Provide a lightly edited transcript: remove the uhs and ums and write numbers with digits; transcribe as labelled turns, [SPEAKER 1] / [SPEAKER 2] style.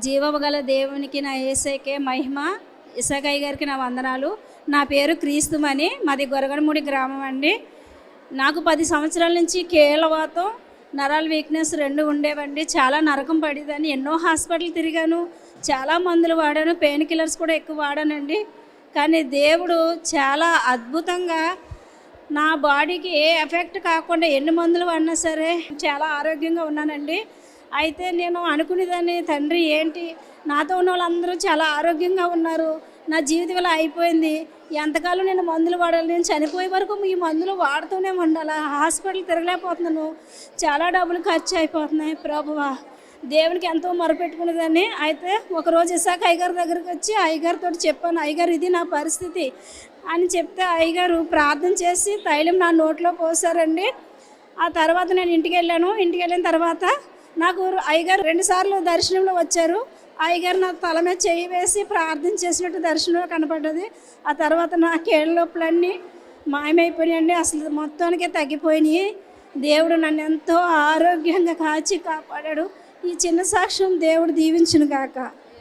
[SPEAKER 1] జీవము గల దేవునికి నా యేసయ్యకే మహిమ. ఇసకయ్య గారికి నా వందనాలు. నా పేరు క్రీస్తుమని, మాది గొరగడమూడి గ్రామం అండి. నాకు 10 సంవత్సరాల నుంచి కీళ్ళవాతం, నరాల వీక్నెస్ 2 ఉండేవండి. చాలా నరకం పడేదని ఎన్నో హాస్పిటల్ తిరిగాను, చాలా మందులు వాడాను, పెయిన్ కిల్లర్స్ కూడా ఎక్కువ వాడానండి. కానీ దేవుడు చాలా అద్భుతంగా నా బాడీకి ఏ ఎఫెక్ట్ కాకుండా ఎన్ని మందులు వాడినా సరే చాలా ఆరోగ్యంగా ఉన్నానండి. అయితే నేను అనుకునేదాన్ని, తండ్రి ఏంటి నాతో ఉన్న వాళ్ళందరూ చాలా ఆరోగ్యంగా ఉన్నారు, నా జీవితం ఇలా అయిపోయింది, ఎంతకాలం నేను మందులు వాడాలి, నేను చనిపోయే వరకు ఈ మందులు వాడుతూనే ఉండాలా, హాస్పిటల్ తిరగలేకపోతున్నాను, చాలా డబ్బులు ఖర్చు అయిపోతున్నాయి ప్రభువా. దేవునికి ఎంతో మొరపెట్టుకునేదాన్ని. అయితే ఒకరోజు ఇసాక అయ్యగారి దగ్గరికి వచ్చి అయ్యగారితో చెప్పాను, అయ్యగారు ఇది నా పరిస్థితి అని చెప్తే అయ్యగారు ప్రార్థన చేసి తైలం నా నోట్లో పోసారండి. ఆ తర్వాత నేను ఇంటికి వెళ్ళిన తర్వాత నాకు అయ్యగారు 2 సార్లు దర్శనంలో వచ్చారు. అయ్యగారు నా తల మీద చేయి వేసి ప్రార్థన చేసినట్టు దర్శనంలో కనపడ్డది. ఆ తర్వాత నా కీళ్ళ నొప్పులన్నీ మాయమైపోయాయండి, అసలు మొత్తానికే తగ్గిపోయినాయి. దేవుడు నన్ను ఎంతో ఆరోగ్యంగా కాచి కాపాడాడు. ఈ చిన్న సాక్ష్యం దేవుడు దీవించును గాక.